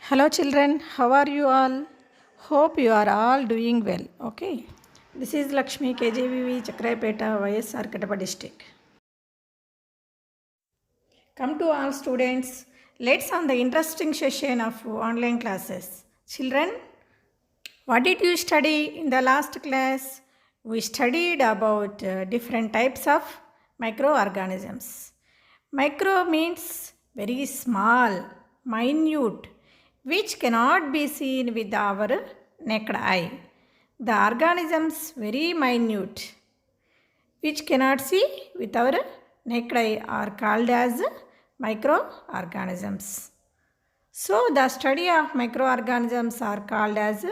Hello children, how are you all? Hope you are all doing well. Okay. This is Lakshmi KJVV Chakrayapeta YSR Kadapa district. Come to all students. Let's on the interesting session of online classes. Children, what did you study in the last class? We studied about different types of microorganisms. Micro means very small, minute, which cannot be seen with our naked eye. The organisms very minute, which cannot see with our naked eye, are called as microorganisms. So, the study of microorganisms are called as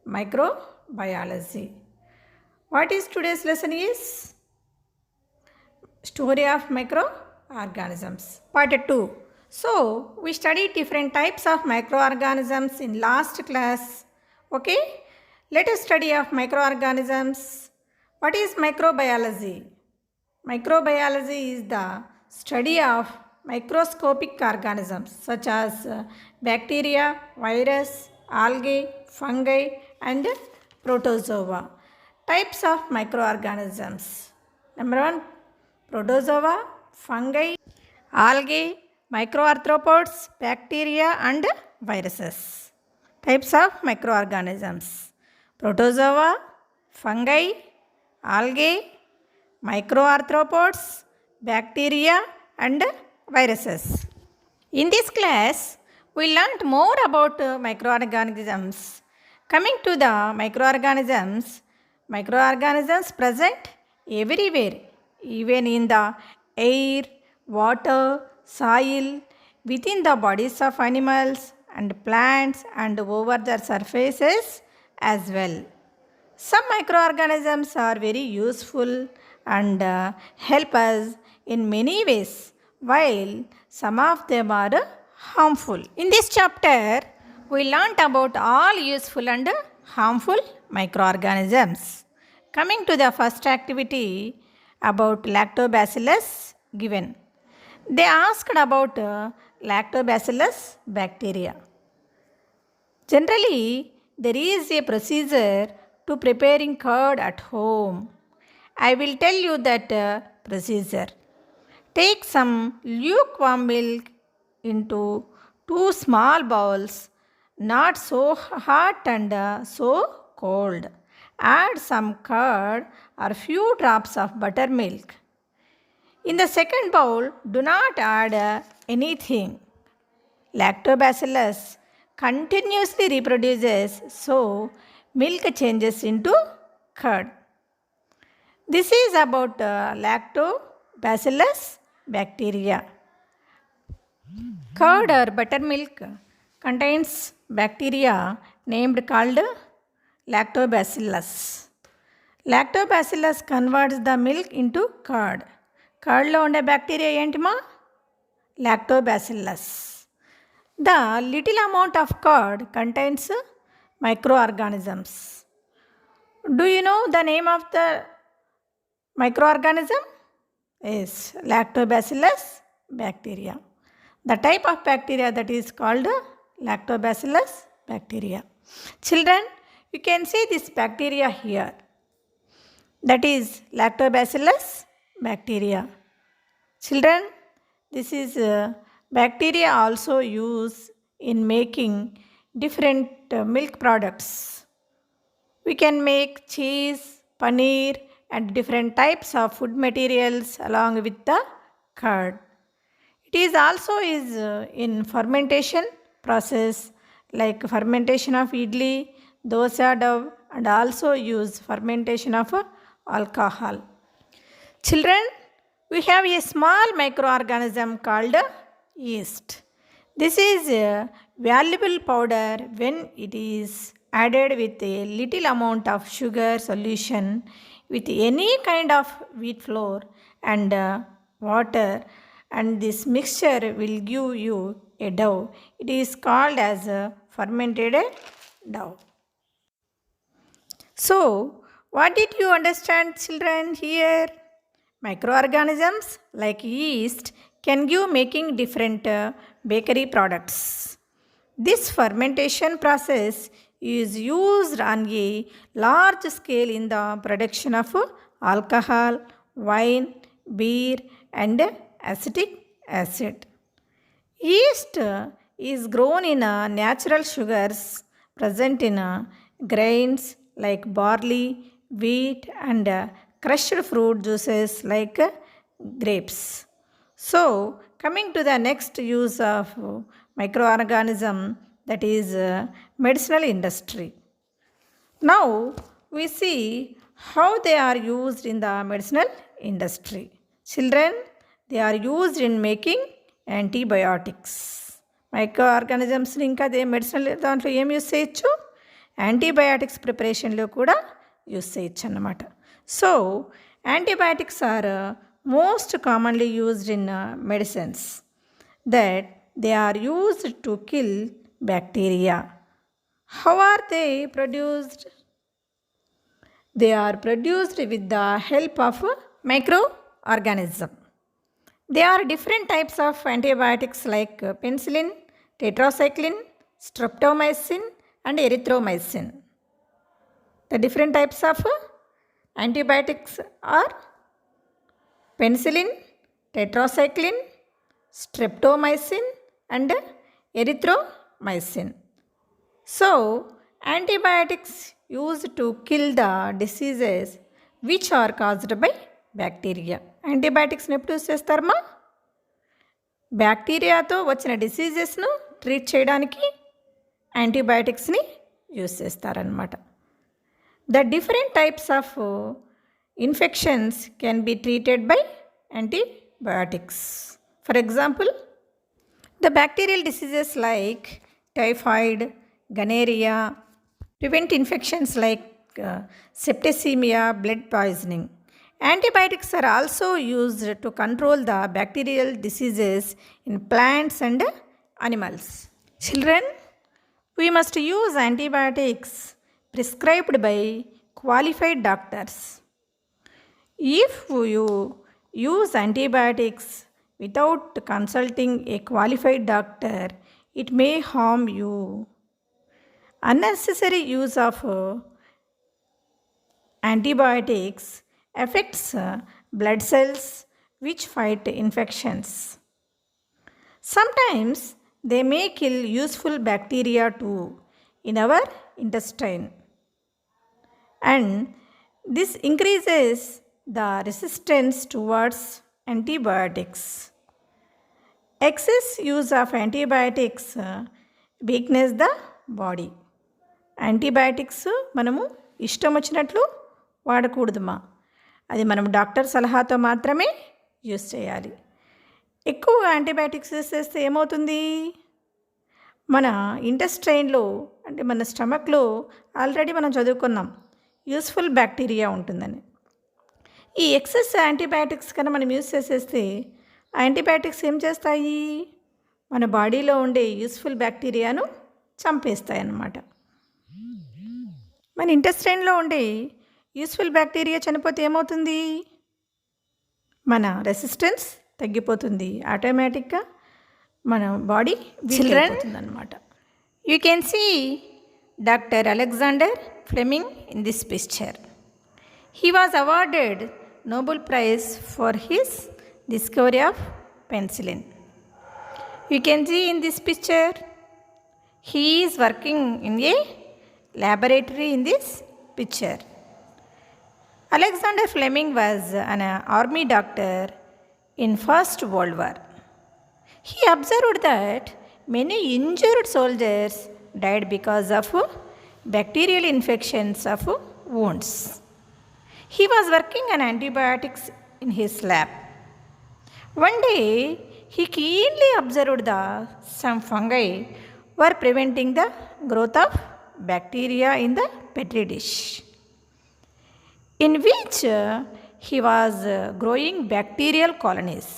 microbiology. What is today's lesson is? Story of microorganisms. Part 2. So, we studied different types of microorganisms in last class. Okay? Let us study of microorganisms. What is microbiology? Microbiology is the study of microscopic organisms such as bacteria, virus, algae, fungi and protozoa. Types of microorganisms. Number 1, protozoa, fungi, algae, microarthropods, bacteria and viruses. Types of microorganisms. Protozoa, fungi, algae, microarthropods, bacteria and viruses. In this class, we learnt more about microorganisms. Coming to the microorganisms present everywhere, even in the air, water, soil, within the bodies of animals and plants and over their surfaces as well. Some microorganisms are very useful and help us in many ways, while some of them are harmful. In this chapter, we learnt about all useful and harmful microorganisms. Coming to the first activity about lactobacillus given. They asked about lactobacillus bacteria. Generally, there is a procedure to preparing curd at home. I will tell you that procedure. Take some lukewarm milk into 2 small bowls, not so hot and so cold. Add some curd or few drops of buttermilk. In the second bowl, do not add anything. Lactobacillus continuously reproduces, so milk changes into curd. This is about lactobacillus bacteria. Curd or buttermilk contains bacteria named called lactobacillus. Lactobacillus converts the milk into curd. కర్డ్లో ఉండే bacteria ఏంటిమా lactobacillus. The little amount of curd contains microorganisms. Do you know the name of the microorganism? Yes, lactobacillus bacteria. The type of bacteria that is called lactobacillus bacteria. Children, you can see this bacteria here. That is lactobacillus bacteria. Children, this is bacteria also used in making different milk products. We can make cheese, paneer and different types of food materials along with the curd. It is also in fermentation process like fermentation of idli, dosa dough and also use fermentation of alcohol. Children, we have a small microorganism called yeast. This is a valuable powder when it is added with a little amount of sugar solution with any kind of wheat flour and water, and this mixture will give you a dough. It is called as a fermented dough. So, what did you understand, children, here? Microorganisms like yeast can give making different bakery products. This fermentation process is used on a large scale in the production of alcohol, wine, beer, and acetic acid. Yeast is grown in natural sugars present in grains like barley, wheat, and crushed fruit juices like grapes. So, coming to the next use of microorganism, that is medicinal industry. Now we see how they are used in the medicinal industry. Children, they are used in making antibiotics. మైక్రోఆర్గానిజమ్స్ని ఇంకా అదే medicinal దాంట్లో ఏం use చేయొచ్చు, antibiotics ప్రిపరేషన్లో కూడా use చేయొచ్చు అన్నమాట. So antibiotics are most commonly used in medicines that they are used to kill bacteria. How are they produced? They are produced with the help of microorganism. There are different types of antibiotics like penicillin, tetracycline, streptomycin, and erythromycin. The different types of antibiotics are penicillin, tetracycline, streptomycin, and erythromycin. So, antibiotics used to kill the diseases which are caused by bacteria. యాంటీబయాటిక్స్ని ఎప్పుడు use చేస్తారమ్మా? బ్యాక్టీరియాతో వచ్చిన డిసీజెస్ను treat చేయడానికి యాంటీబయాటిక్స్ని use చేస్తారనమాట. The different types of infections can be treated by antibiotics. For example, the bacterial diseases like typhoid, gonorrhea, prevent infections like septicemia, blood poisoning. Antibiotics are also used to control the bacterial diseases in plants and animals. Children, we must use antibiotics prescribed by qualified doctors. If you use antibiotics without consulting a qualified doctor, it may harm you. Unnecessary use of antibiotics affects blood cells which fight infections. Sometimes they may kill useful bacteria too in our intestine, and this increases the resistance towards antibiotics. Excess use of antibiotics weakness the body. Antibiotics మనము ఇష్టం వచ్చినట్లు వాడకూడదుమా, అది మనం doctor సలహాతో మాత్రమే use చేయాలి. ఎక్కువగా antibiotics use చేస్తే ఏమవుతుంది, మన ఇంటెస్టైన్లో అంటే మన స్టమక్లో ఆల్రెడీ మనం చదువుకున్నాం యూస్ఫుల్ బ్యాక్టీరియా ఉంటుందని. ఈ ఎక్సెస్ యాంటీబయాటిక్స్ కన్నా మనం యూస్ చేసేస్తే ఆ యాంటీబయాటిక్స్ ఏం చేస్తాయి, మన బాడీలో ఉండే యూస్ఫుల్ బ్యాక్టీరియాను చంపేస్తాయి అన్నమాట. మన ఇంటెస్టైన్లో ఉండే యూస్ఫుల్ బ్యాక్టీరియా చనిపోతే ఏమవుతుంది, మన రెసిస్టెన్స్ తగ్గిపోతుంది, ఆటోమేటిక్గా మన బాడీ వీక్ అయిపోతుంది అన్నమాట. You can see doctor Alexander Fleming in this picture. He was awarded Nobel prize for his discovery of penicillin. You can see in this picture, he is working in a laboratory in this picture. Alexander Fleming was an army doctor in First World War. He observed that many injured soldiers died because of bacterial infections of wounds. He was working on antibiotics in his lab. One day, he keenly observed that some fungi were preventing the growth of bacteria in the petri dish, in which he was growing bacterial colonies.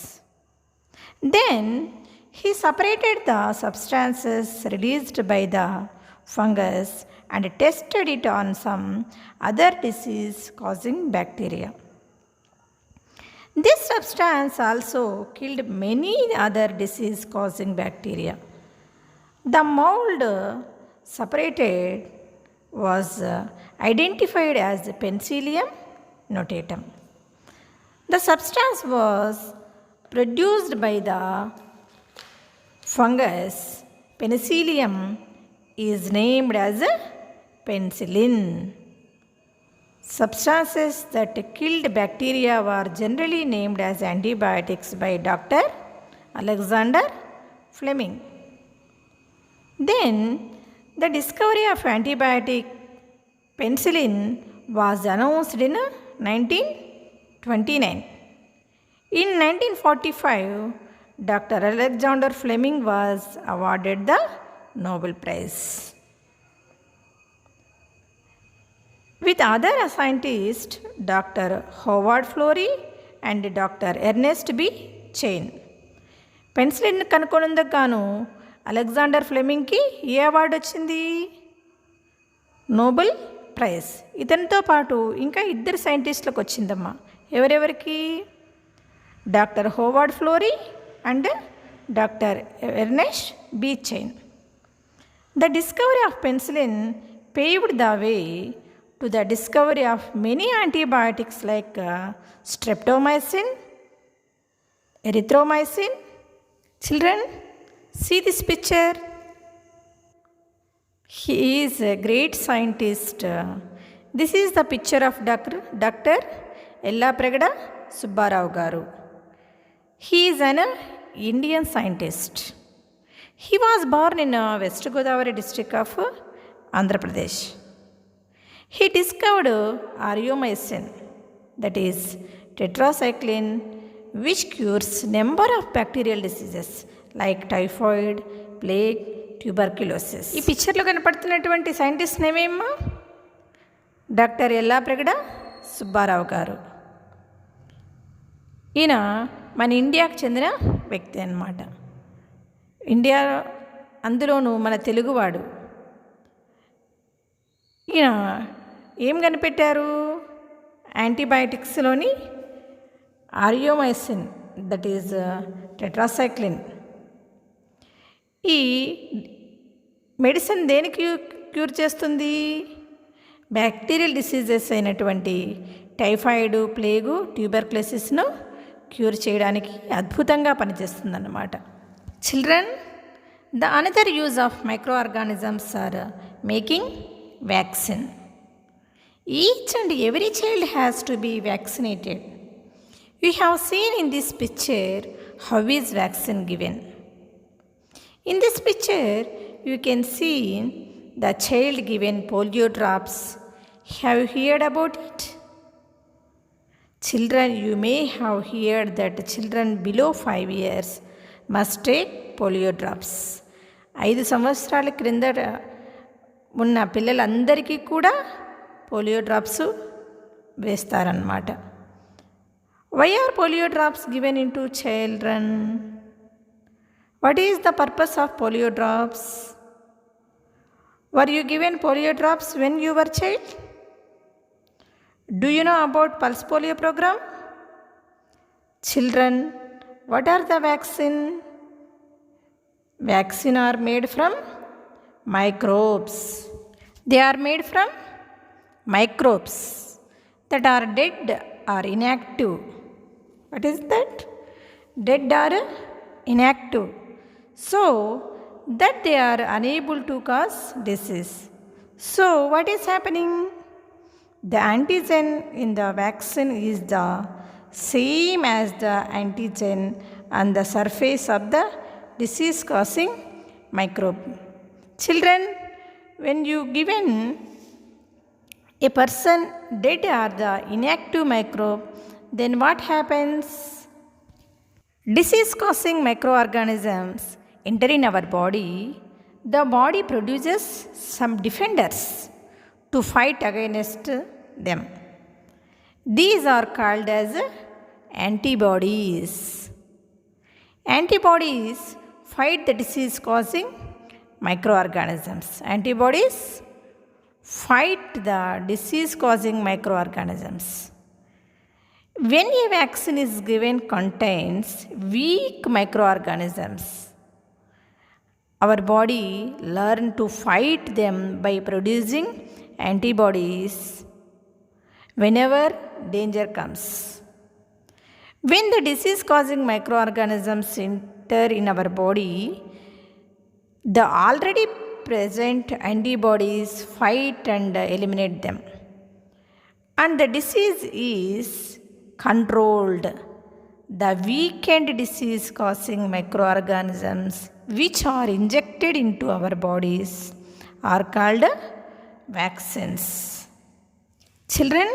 Then, he separated the substances released by the fungus and tested it on some other disease-causing bacteria. This substance also killed many other disease-causing bacteria. The mold separated was identified as Penicillium notatum. The substance was produced by the fungus Penicillium is named as penicillin. Substances that killed bacteria were generally named as antibiotics by Dr. Alexander Fleming. Then, the discovery of antibiotic penicillin was announced in 1929. In 1945, Dr. Alexander Fleming was awarded the Nobel Prize. With other scientists, Dr. Howard Florey and Dr. Ernest B. Chain. Penicillin కనుక్కొనందుకు గాను Alexander ఫ్లెమింగ్కి ఏ award వచ్చింది? Nobel prize. ఇతనితో పాటు ఇంకా ఇద్దరు సైంటిస్టులకు వచ్చిందమ్మా. ఎవరెవరికి? Doctor Howard Florey and doctor Ernest B Chain. The discovery of penicillin paved the way to the discovery of many antibiotics like streptomycin, erythromycin. Children, see this picture. He is a great scientist. This is the picture of Dr. Yellapregada Subbarao Garu. He is an Indian scientist. He was born in West Godavari district of Andhra Pradesh. He discovered ariomycin, that is tetracycline, which cures number of bacterial diseases like typhoid, plague, tuberculosis. ఈ పిక్చర్లో కనపడుతున్నటువంటి scientist నేమేమ్మా? Doctor Yellapragada Subbarao గారు. ఈయన మన ఇండియాకు చెందిన వ్యక్తి అన్నమాట. India అందులోనూ మన తెలుగువాడు. ఈయన ఏం కనిపెట్టారు? యాంటీబయాటిక్స్లోని ఆరియోమైసిన్, దట్ ఈజ్ టెట్రాసైక్లిన్. ఈ మెడిసిన్ దేనికి క్యూర్ చేస్తుంది? బ్యాక్టీరియల్ డిసీజెస్ అయినటువంటి టైఫాయిడ్, ప్లేగు, ట్యూబర్క్యులోసిస్ను క్యూర్ చేయడానికి అద్భుతంగా పనిచేస్తుందన్నమాట. Children, the another use of microorganisms are making vaccine. Each and every child has to be vaccinated. We have seen in this picture how is vaccine given. In this picture, you can see the child given polio drops. Have you heard about it? Children, you may have heard that children below 5 years must take polio drops. 5 సంవత్సరాల క్రిందట ఉన్న పిల్లలందరికీ కూడా polio drops వేస్తారన్నమాట. Why are polio drops given in to children? What is the purpose of polio drops? Were you given polio drops when you were child? Do you know about pulse polio programme? Children, what are the vaccine? Vaccine are made from microbes. They are made from microbes that are dead or inactive. What is that? Dead or inactive. So that they are unable to cause disease. So what is happening? The antigen in the vaccine is the same as the antigen on the surface of the disease causing microbe. Children, when you given a person dead or the inactive microbe, then what happens? Disease causing microorganisms enter in our body. The body produces some defenders to fight against them. These are called as antibodies. Antibodies fight the disease causing microorganisms. Antibodies fight the disease causing microorganisms. When a vaccine is given contains weak microorganisms, our body learn to fight them by producing antibodies whenever danger comes. When the disease causing microorganisms enter in our body, the already present antibodies fight and eliminate them, and the disease is controlled. The weakened disease causing microorganisms which are injected into our bodies are called vaccines. Children,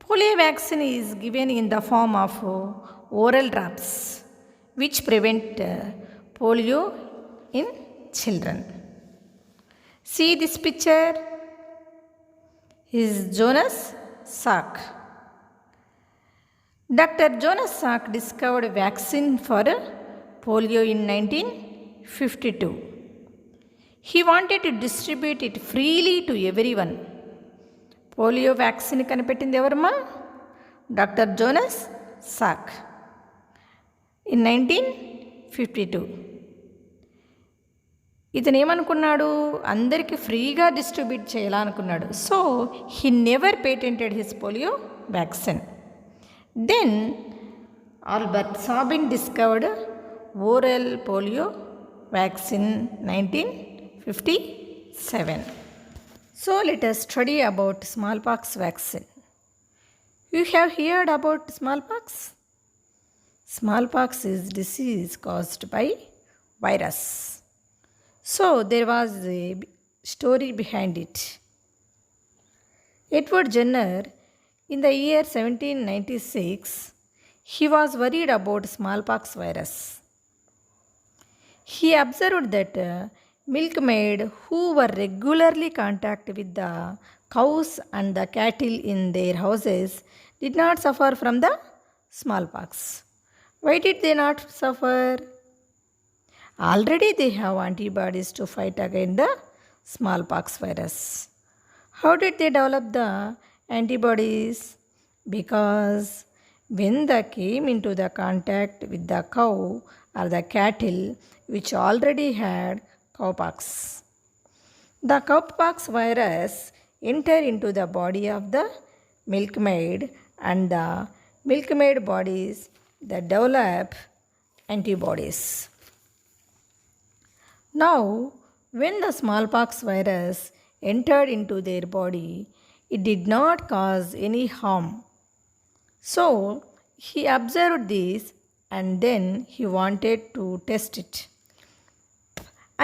polio vaccine is given in the form of oral drops which prevent polio in children. See this picture is Jonas Salk. Dr. Jonas Salk discovered a vaccine for polio in 1952. He wanted to distribute it freely to everyone. Polio vaccine కనిపెట్టింది ఎవరమ్మా? Doctor Jonas Salk in 1952. ఇతను ఏమనుకున్నాడు? అందరికీ ఫ్రీగా distribute చేయాలనుకున్నాడు. So he never patented his polio vaccine. Then Albert Sabin discovered oral polio vaccine 1957. So let us study about smallpox vaccine. You have heard about smallpox? Smallpox is disease caused by virus. So there was a story behind it. Edward Jenner, in the year 1796, he was worried about smallpox virus. He observed that milkmaid who were regularly contact with the cows and the cattle in their houses did not suffer from the smallpox. Why did they not suffer? Already they have antibodies to fight against the smallpox virus. How did they develop the antibodies? Because when they came into the contact with the cow or the cattle which already had cowpox, the cowpox virus entered into the body of the milkmaid, and the milkmaid bodies that develop antibodies. Now, when the smallpox virus entered into their body, it did not cause any harm. So, he observed this and then he wanted to test it.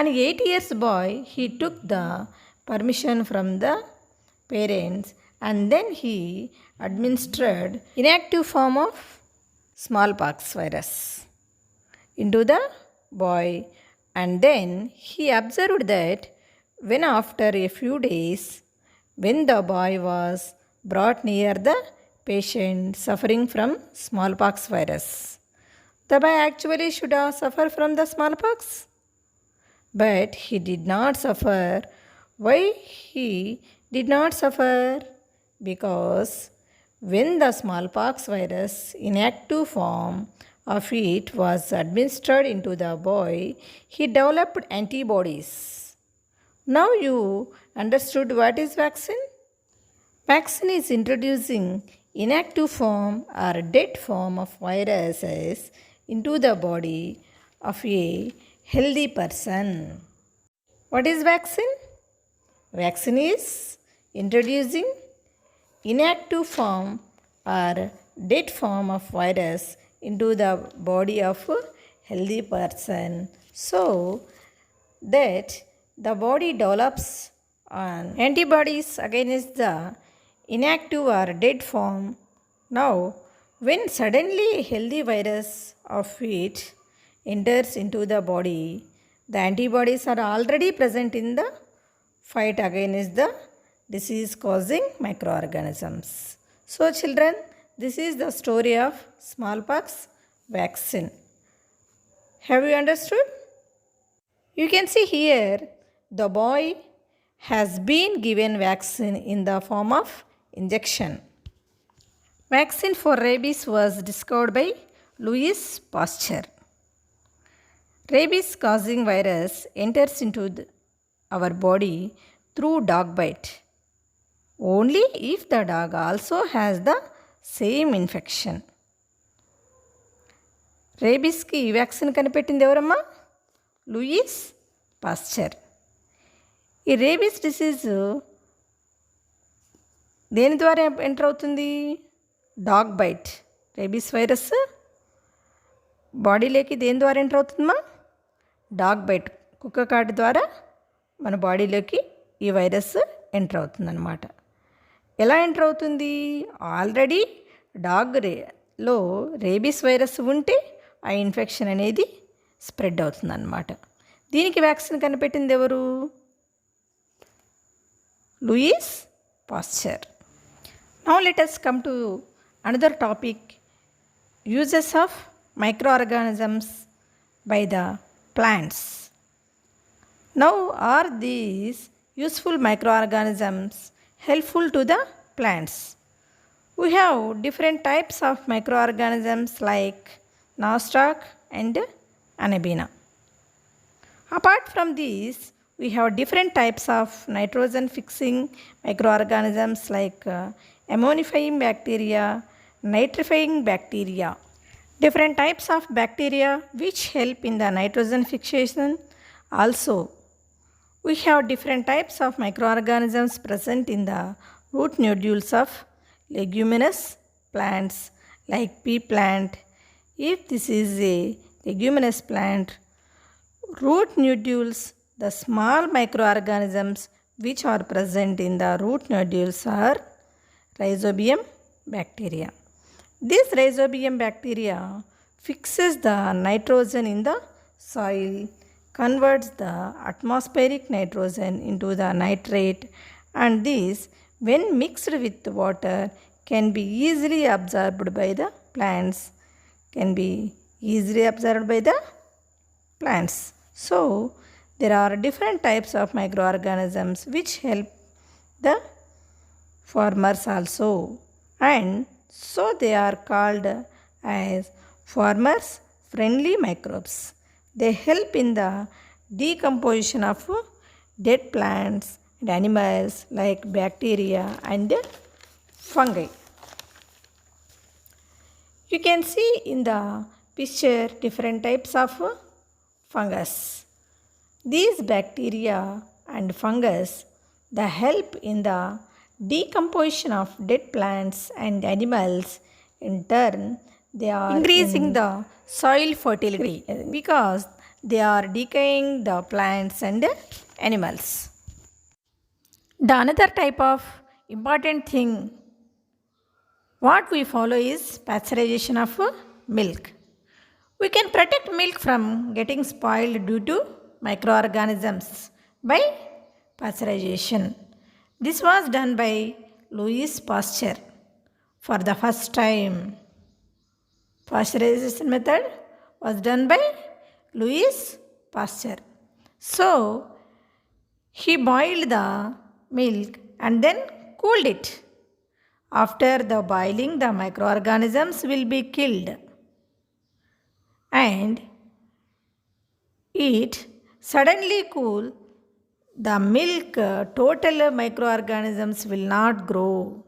An 8 years boy, he took the permission from the parents and then he administered inactive form of smallpox virus into the boy, and then he observed that when after a few days, when the boy was brought near the patient suffering from smallpox virus, the boy actually should have suffered from the smallpox. But he did not suffer. Why he did not suffer? Because when the smallpox virus inactive form of it was administered into the boy, he developed antibodies. Now you understood what is vaccine? Vaccine is introducing inactive form or dead form of viruses into the body of a healthy person. What is vaccine? Vaccine is introducing inactive form or dead form of virus into the body of a healthy person, so that the body develops antibodies against the inactive or dead form. Now, when suddenly a healthy virus of it enters into the body, the antibodies are already present in the fight against the disease causing microorganisms. So children, this is the story of smallpox vaccine. Have you understood? You can see here the boy has been given vaccine in the form of injection. Vaccine for rabies was discovered by Louis Pasteur. Rabies causing virus enters into our body through dog bite. Only if the dog also has the same infection. రేబీస్కి vaccine కనిపెట్టింది ఎవరమ్మా? Louis Pasteur. ఈ rabies disease దేని ద్వారా enter అవుతుంది? Dog bite. Rabies virus బాడీలోకి దేని ద్వారా ఎంటర్ అవుతుందమ్మా? డాగ్ బైట్, కుక్క కాటు ద్వారా మన బాడీలోకి ఈ వైరస్ ఎంటర్ అవుతుందన్నమాట. ఎలా ఎంటర్ అవుతుంది? ఆల్రెడీ డాగ్లో రేబీస్ వైరస్ ఉంటే ఆ ఇన్ఫెక్షన్ అనేది స్ప్రెడ్ అవుతుందన్నమాట. దీనికి వ్యాక్సిన్ కనిపెట్టింది ఎవరు? Louis Pasteur. Now let us come to another topic, uses of microorganisms by the plants. Now, are these useful microorganisms helpful to the plants? We have different types of microorganisms like nostoc and Anabaena. Apart from these, we have different types of nitrogen fixing microorganisms like ammonifying bacteria, nitrifying bacteria. Different types of bacteria which help in the nitrogen fixation. Also, we have different types of microorganisms present in the root nodules of leguminous plants like pea plant. If this is a leguminous plant, root nodules, the small microorganisms which are present in the root nodules are Rhizobium bacteria. This Rhizobium bacteria fixes the nitrogen in the soil, converts the atmospheric nitrogen into the nitrate, and this, when mixed with water, can be easily absorbed by the plants. So, there are different types of microorganisms which help the farmers also, and so they are called as farmers friendly microbes. They help in the decomposition of dead plants and animals like bacteria and fungi. You can see in the picture different types of fungus. These bacteria and fungus, they help in the decomposition of dead plants and animals. In turn, they are increasing the soil fertility because they are decaying the plants and animals. The another type of important thing what we follow is pasteurization of milk. We can protect milk from getting spoiled due to microorganisms by pasteurization. This was done by Louis Pasteur for the first time. Pasteurization method was done by Louis Pasteur. So, he boiled the milk and then cooled it. After the boiling, the microorganisms will be killed and it suddenly cool the milk, total microorganisms will not grow.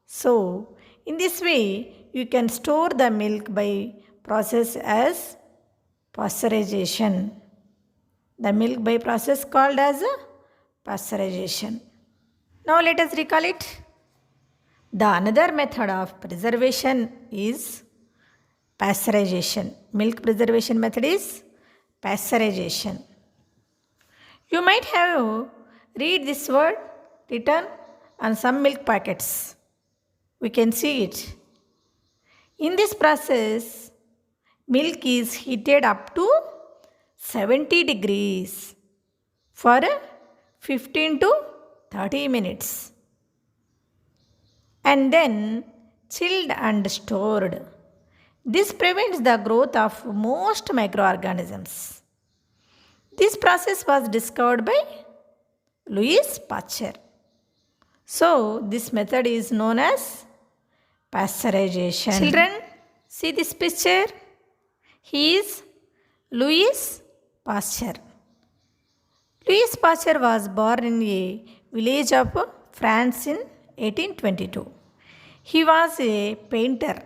So, in this way, you can store the milk by process as pasteurization. The milk by process called as pasteurization. Now, let us recall it. The another method of preservation is pasteurization. Milk preservation method is pasteurization. You might have read this word written on some milk packets. We can see it. In this process, milk is heated up to 70 degrees for 15 to 30 minutes and then chilled and stored. This prevents the growth of most microorganisms. This process was discovered by Louis Pasteur. So, this method is known as pasteurization. Children, see this picture. He is Louis Pasteur. Louis Pasteur was born in a village of France in 1822. He was a painter.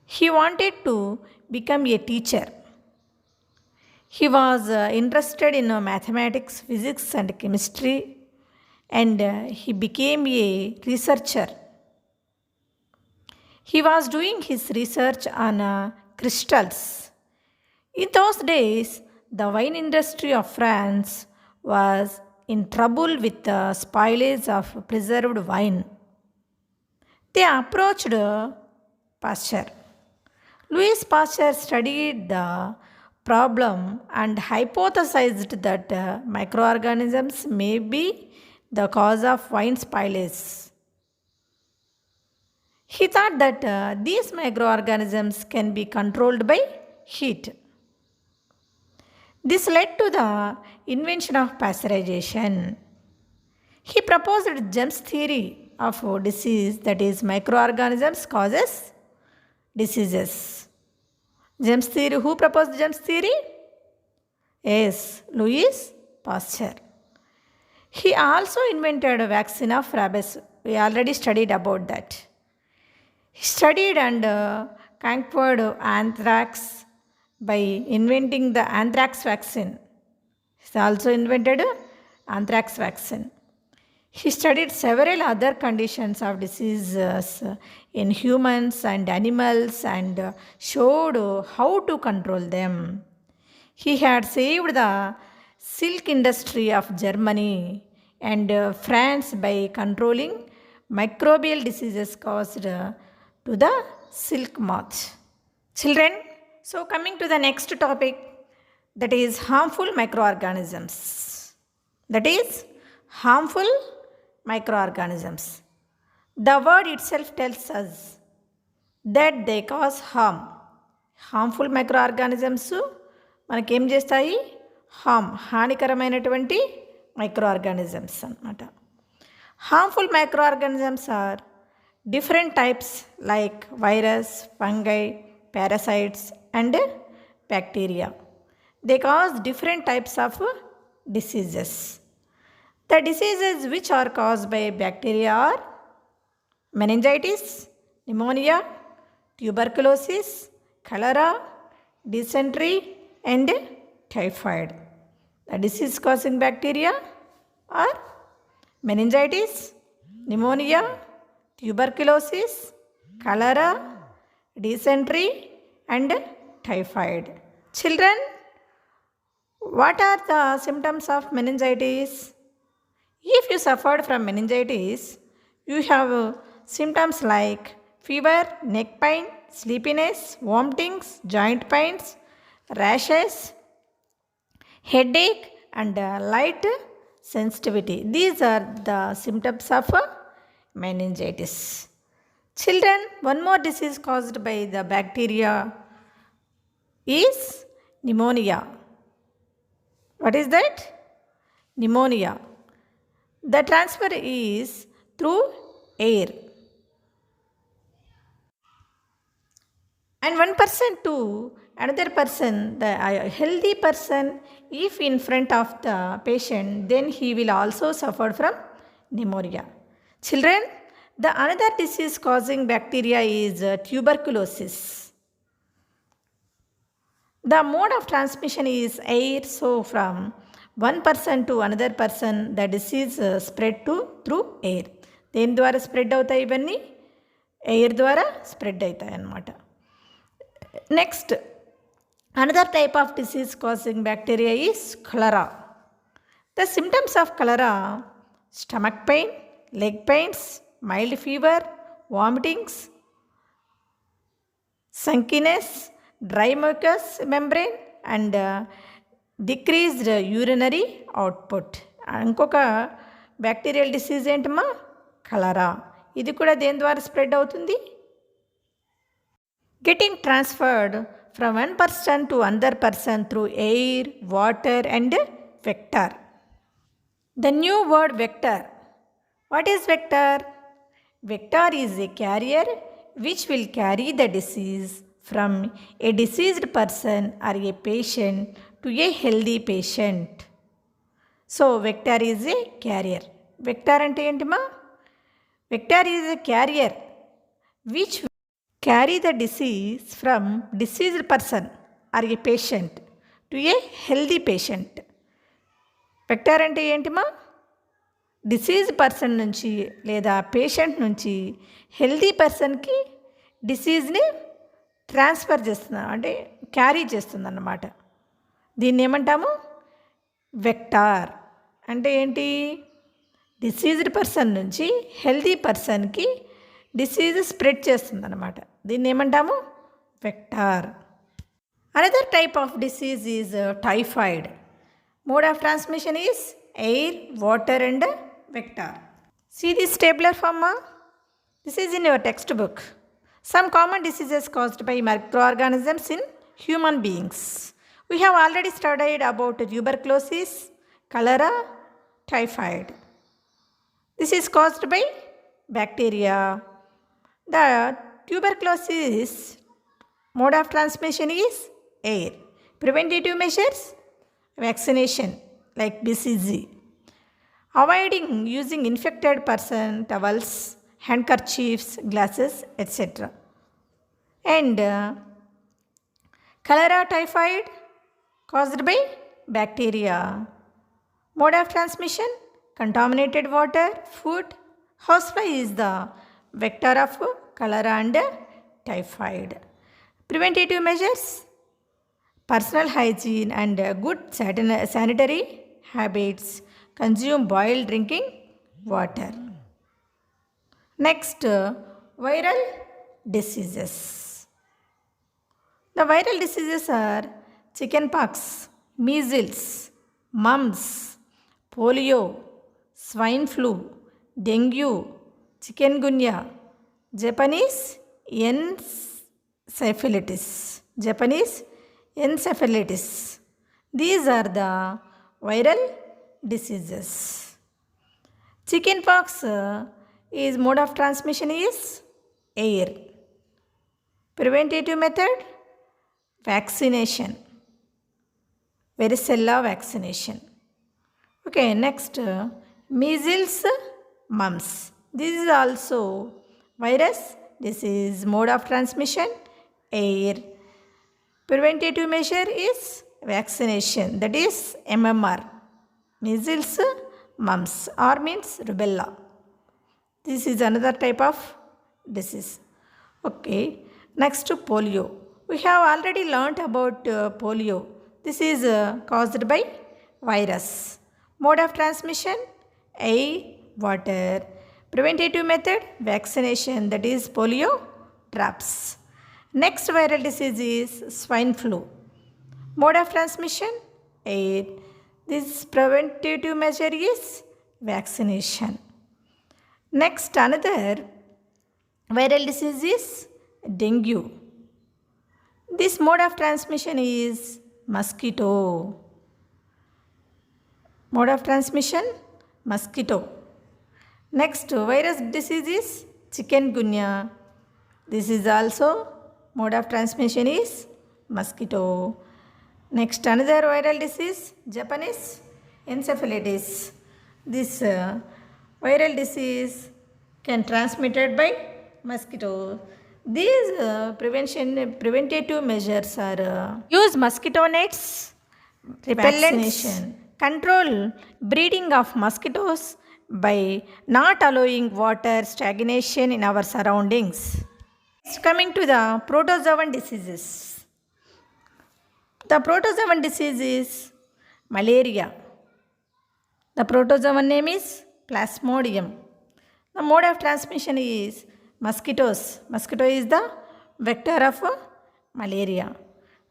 He wanted to become a teacher. He was interested in mathematics, physics, and chemistry, and he became a researcher. He was doing his research on crystals. In those days, the wine industry of France was in trouble with the spoilage of preserved wine. They approached Pasteur. Louis Pasteur studied the problem and hypothesized that microorganisms may be the cause of wine spoilage. He thought that these microorganisms can be controlled by heat. This led to the invention of pasteurization. He proposed Jem's theory of disease, that is, microorganisms causes diseases. Jem's theory, who proposed Jem's theory? Yes, Louis Pasteur. He also invented a vaccine of rabies. We already studied about that. He studied and conquered anthrax by inventing the anthrax vaccine. He also invented anthrax vaccine. He studied several other conditions of diseases in humans and animals and showed how to control them. He had saved the silk industry of Germany and France by controlling microbial diseases caused to the silk moth. Children, so coming to the next topic, that is harmful microorganisms. That is harmful microorganisms. The word itself tells us that they cause harm. Harmful microorganisms మనకి ఏం చేస్తాయి? హానికరమైనటువంటి microorganisms అన్నమాట. Harmful microorganisms are different types like virus, fungi, parasites, and bacteria. They cause different types of diseases. The diseases which are caused by bacteria are meningitis, pneumonia, tuberculosis, cholera, dysentery, and typhoid. The disease causing bacteria are meningitis, pneumonia, tuberculosis, cholera, dysentery, and typhoid. Children, what are the symptoms of meningitis? If you suffered from meningitis, you have symptoms like fever, neck pain, sleepiness, vomitings, joint pains, rashes, headache, and light sensitivity. These are the symptoms of meningitis. Children, one more disease caused by the bacteria is pneumonia. What is that? Pneumonia. The transfer is through air. And one person to another person, the healthy person, if in front of the patient, then he will also suffer from pneumonia. Children, the another disease causing bacteria is tuberculosis. The mode of transmission is air, so from one person to another person the disease spread through air. దేని ద్వారా spread అవుతాయి? ఇవన్నీ air ద్వారా spread అవుతాయి అన్నమాట. Next, another type of disease causing bacteria is cholera. The symptoms of cholera: stomach pain, leg pains, mild fever, vomitings, sunkiness, dry mucous membrane, and decreased urinary output. ఇంకొక bacterial disease ఏంటమ్మా? కలరా. ఇది కూడా దేని ద్వారా spread అవుతుంది? Getting transferred from one person to another person through air, water, and vector. The new word vector. What is vector? Vector is a carrier which will carry the disease from a diseased person or a patient to a healthy patient. So vector is a carrier. Vector ante entima? Vector is a carrier which carry the disease from diseased person or a patient to a healthy patient. Vector అంటే ఏంటిమా? Deceased person నుంచి లేదా patient నుంచి healthy పర్సన్కి డిసీజ్ని transfer చేస్తుంది, అంటే carry చేస్తుంది అన్నమాట. దీన్ని ఏమంటాము? వెక్టార్. అంటే ఏంటి? డిసీజ్డ్ పర్సన్ నుంచి హెల్దీ పర్సన్కి డిసీజ్ స్ప్రెడ్ చేస్తుంది అన్నమాట. దీన్ని ఏమంటాము? Vector. Another type of disease is typhoid. Mode of transmission is air, water and vector. See this tabular form? This is in your textbook. Some common diseases caused by microorganisms in human beings. We have already studied about tuberculosis, cholera, typhoid. This is caused by bacteria. The tuberculosis mode of transmission is air. Preventative measures: vaccination like BCG, avoiding using infected person towels, handkerchiefs, glasses, etc. And cholera, typhoid caused by bacteria. Mode of transmission: contaminated water, food. Housefly is the vector of cholera and typhoid. Preventative measures: personal hygiene and good sanitary habits. Consume boiled drinking water. Next, viral diseases. The viral diseases are chickenpox, measles, mumps, polio, swine flu, dengue, chikungunya, Japanese encephalitis. These are the viral diseases. Chickenpox is mode of transmission is air. Preventative method: vaccination, varicella vaccination. Okay, next, measles, mumps. This is also virus disease. Mode of transmission air. Preventative measure is vaccination, that is MMR. Measles, mumps, or means rubella. This is another type of disease. Okay, next to polio. We have already learnt about polio. This is caused by virus. Mode of transmission air, water. Preventative method: vaccination, that is polio traps. Next viral disease is swine flu. Mode of transmission air. This preventative measure is vaccination. Next, another viral disease is dengue. This mode of transmission is mosquito. Mode of transmission mosquito. Next virus disease is chikungunya. This is also mode of transmission is mosquito. Next, another viral disease, Japanese encephalitis. This viral disease can transmitted by mosquito. These preventative measures are use mosquito nets, repellents, control breeding of mosquitoes by not allowing water stagnation in our surroundings. Coming to the protozoan diseases. The protozoan disease is malaria. The protozoan name is Plasmodium. The mode of transmission is mosquitoes. Mosquito is the vector of malaria.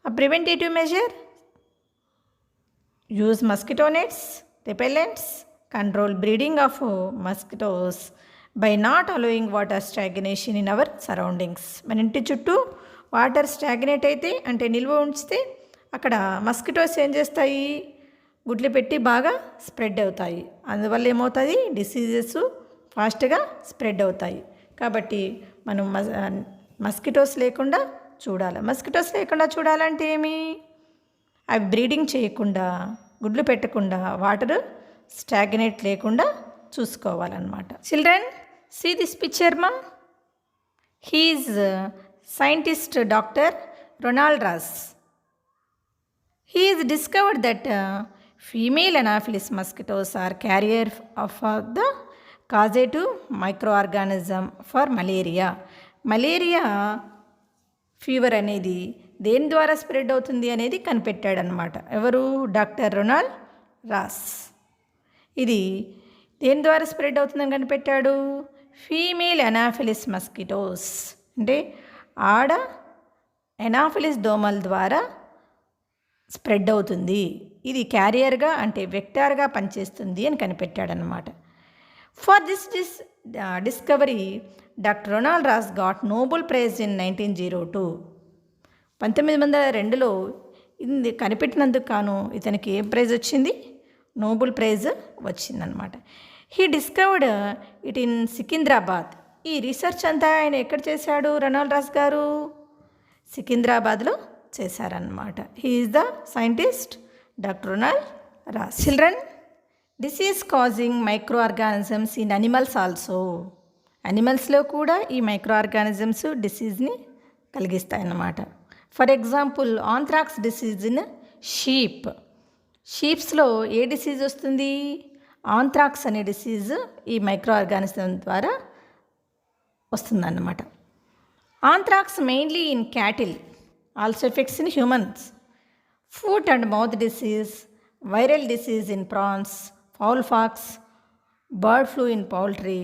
A preventative measure: use mosquito nets, repellents, control breeding of mosquitoes by not allowing water stagnation in our surroundings. మన ఇంటి చుట్టూ water stagnate అయితే అంటే నిల్వ ఉంచితే అక్కడ mosquitoes ఏం చేస్తాయి? గుడ్లు పెట్టి బాగా స్ప్రెడ్ అవుతాయి. అందువల్ల ఏమవుతుంది? డిసీజెస్ ఫాస్ట్గా స్ప్రెడ్ అవుతాయి. కాబట్టి మనం మస్కిటోస్ లేకుండా చూడాలి. మస్కిటోస్ లేకుండా చూడాలంటే ఏమి? అవి బ్రీడింగ్ చేయకుండా, గుడ్లు పెట్టకుండా, వాటర్ స్టాగ్నేట్ లేకుండా చూసుకోవాలన్నమాట. చిల్డ్రన్, సీ దిస్ పిక్చర్ మా. He is scientist Dr. Ronald Ross. He has discovered that female Anopheles mosquitoes are carrier of the causative microorganism for malaria. Malaria fever అనేది దేని ద్వారా స్ప్రెడ్ అవుతుంది అనేది కనిపెట్టాడనమాట. ఎవరు? Doctor Ronald Ross. ఇది దేని ద్వారా స్ప్రెడ్ అవుతుందని కనిపెట్టాడు? ఫీమేల్ అనాఫిలిస్ మస్కిటోస్ అంటే ఆడ ఎనాఫిలిస్ దోమల ద్వారా స్ప్రెడ్ అవుతుంది. ఇది క్యారియర్గా అంటే వెక్టార్గా పనిచేస్తుంది అని కనిపెట్టాడనమాట. For this discovery doctor Ronald Ross got Nobel prize in 1902. 1902లో ఇది కనిపెట్టినందుకు కాను ఇతనికి ఏం ప్రైజ్ వచ్చింది? నోబెల్ ప్రైజ్ వచ్చిందనమాట. He discovered it in Secunderabad. ఈ రీసెర్చ్ అంతా ఆయన ఎక్కడ చేశాడు? రొనాల్డ్ రాస్ గారు సికింద్రాబాద్లో చేశారన్నమాట. He is the scientist doctor Ronald Ross. Children, disease causing micro organisms in animals also. అనిమల్స్లో కూడా ఈ మైక్రో ఆర్గానిజమ్స్ డిసీజ్ని కలిగిస్తాయన్నమాట. For example anthrax disease in sheep. షీప్స్లో ఏ డిసీజ్ వస్తుంది? ఆంథ్రాక్స్ అనే డిసీజ్ ఈ మైక్రో ఆర్గానిజం ద్వారా వస్తుందన్నమాట. Anthrax mainly in cattle, also effects in humans. Foot and mouth disease, viral disease in prawns, fowl pox, bird flu in poultry,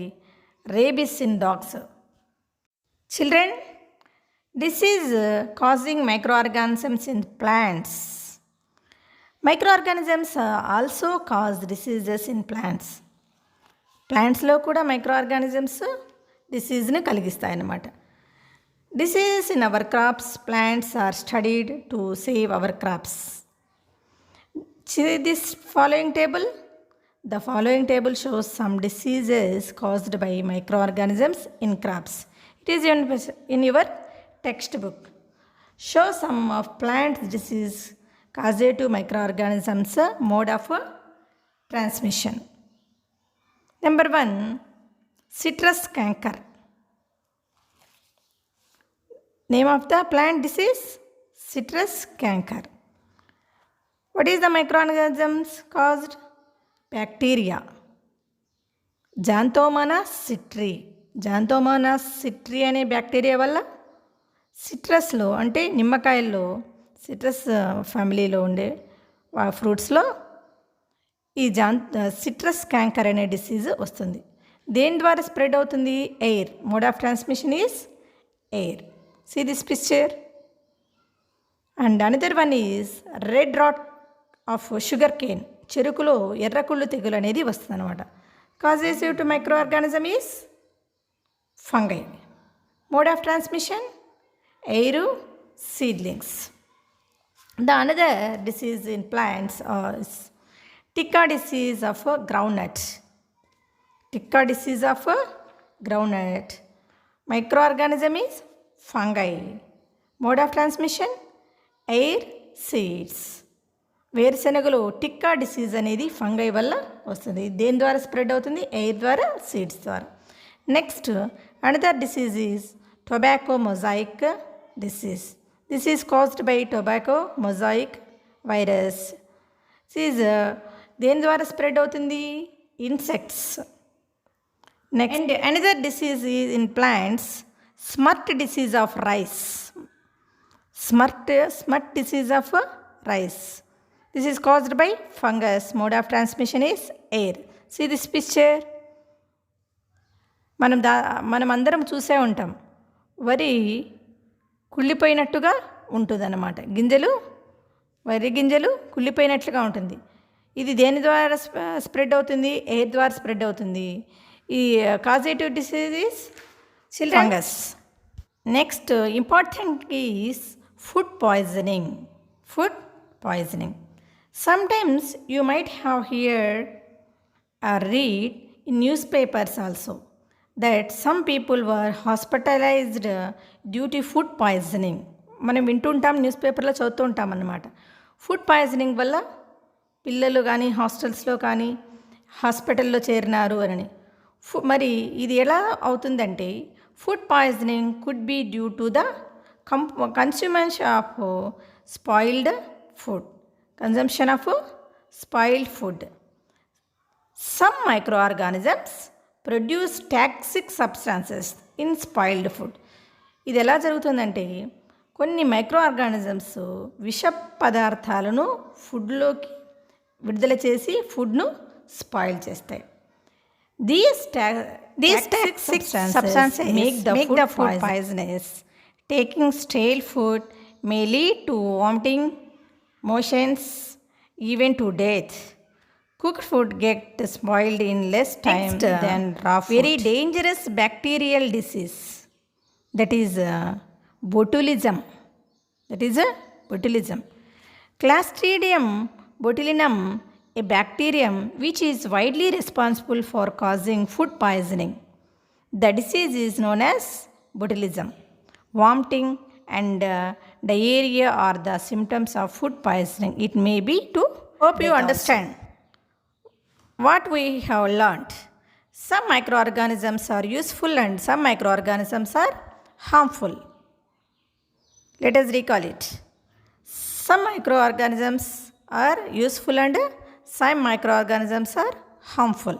rabies in dogs. Children, disease causing microorganisms in plants. Microorganisms also cause diseases in plants. ప్లాంట్స్లో కూడా microorganisms డిసీజ్ని కలిగిస్తాయన్నమాట. Diseases in our crops, plants are studied to save our crops. This following table. The following table shows some diseases caused by microorganisms in crops. It is in your textbook. Show some of plant disease caused to microorganisms, mode of transmission. Number 1, citrus canker. Name of the plant disease? Citrus canker. What is the microorganisms caused? Bacteria, Xanthomonas citri. Xanthomonas citri అనే bacteria వల్ల సిట్రస్లో అంటే నిమ్మకాయల్లో, citrus ఫ్యామిలీలో ఉండే ఫ్రూట్స్లో ఈ citrus canker అనే disease వస్తుంది. దేని ద్వారా స్ప్రెడ్ అవుతుంది? Air. Mode of transmission is air. See this picture. And another one is red rot of sugar cane. చెరుకులో ఎర్రకుళ్ళు తెగులు అనేది వస్తుంది అనమాట. Causative to micro organism is fungi. Mode of transmission air, seedlings. The another disease in plants are tikka disease of groundnut. Tikka disease of groundnut. Micro organism is fungi. Mode of transmission air, seeds. వేరుశెనగలో tikka disease అనేది fungi వల్ల వస్తుంది. దేని ద్వారా spread అవుతుంది? Air ద్వారా, seeds ద్వారా. Next another disease is tobacco mosaic disease. This is caused by tobacco mosaic virus. Is దేని ద్వారా స్ప్రెడ్ అవుతుంది? Insects. Next another disease is in plants smut disease of rice. Smut disease of rice. This is caused by fungus. Mode of transmission is air. See this picture. మనం అందరం చూసే ఉంటాం. వరి కుళ్ళిపోయినట్టుగా ఉంటుందన్నమాట. వరి గింజలు కుళ్ళిపోయినట్లుగా ఉంటుంది. ఇది దేని ద్వారా స్ప్రెడ్ అవుతుంది? ఎయిర్ ద్వారా స్ప్రెడ్ అవుతుంది. ఈ causative disease is fungus. Next important is food poisoning. Sometimes you might have heard or read in newspapers also that some people were hospitalized due to food poisoning. మనం వింటుంటాం, news పేపర్లో చదువుతూ ఉంటాం అన్నమాట. Food poisoning వల్ల పిల్లలు కానీ హాస్టల్స్లో కానీ హాస్పిటల్లో చేరినారు అని. మరి ఇది ఎలా అవుతుందంటే food poisoning could be due to the consumption of spoiled food consumption of spoiled food. Some microorganisms produce toxic substances in spoiled food. ఇది ఎలా జరుగుతుందంటే కొన్ని మైక్రో ఆర్గానిజమ్స్ విష పదార్థాలను ఫుడ్లోకి విడుదల చేసి ఫుడ్ను స్పాయిల్ చేస్తాయి. These toxic substances make the food poisonous. Taking stale food may lead to vomiting, motions, even to death. Cooked food gets spoiled in less time than raw food. Very dangerous bacterial disease, that is botulism. Clostridium botulinum, a bacterium which is widely responsible for causing food poisoning. The disease is known as botulism. Vomiting and diarrhea are the symptoms of food poisoning. It may be to hope you understand what we have learnt. Some microorganisms are useful and some microorganisms are harmful. Let us recall it. Some microorganisms are useful and some microorganisms are harmful.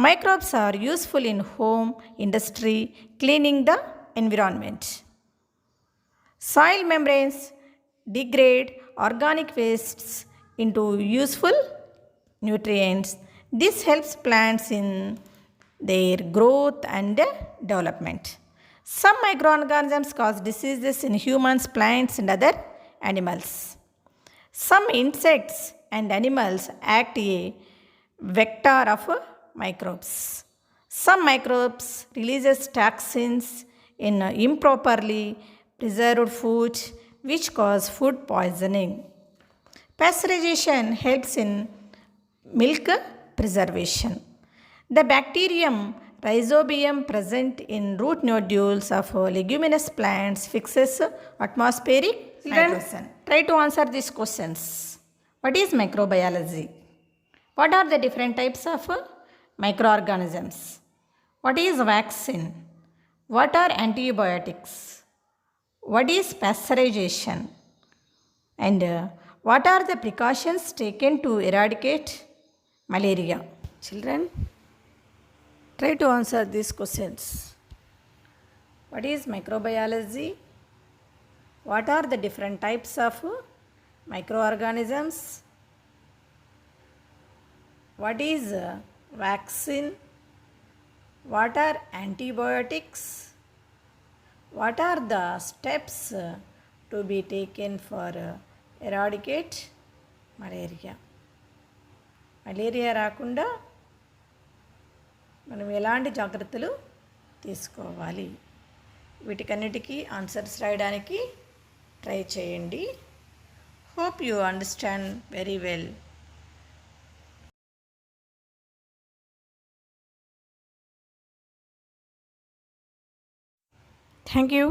Microbes are useful in home, industry, cleaning the environment. Soil membranes degrade organic wastes into useful nutrients. This helps plants in their growth and development. Some microorganisms cause diseases in humans, plants, and other animals. Some insects and animals act a vector of microbes. Some microbes releases toxins in improperly preserved food which cause food poisoning. Pasteurization helps in milk preservation. The bacterium Rhizobium present in root nodules of leguminous plants fixes atmospheric nitrogen. Try to answer these questions. What is microbiology? What are the different types of microorganisms? What is vaccine? What are antibiotics? What is pasteurization? And what are the precautions taken to eradicate malaria? Children, try to answer these questions. What is microbiology? What are the different types of microorganisms? What is vaccine? What are antibiotics? What are the steps to be taken for eradicate malaria? Malaria రాకుండా మనం ఎలాంటి జాగ్రత్తలు తీసుకోవాలి? వీటికన్నిటికీ answers రాయడానికి try చేయండి. Hope you understand very well. Thank you.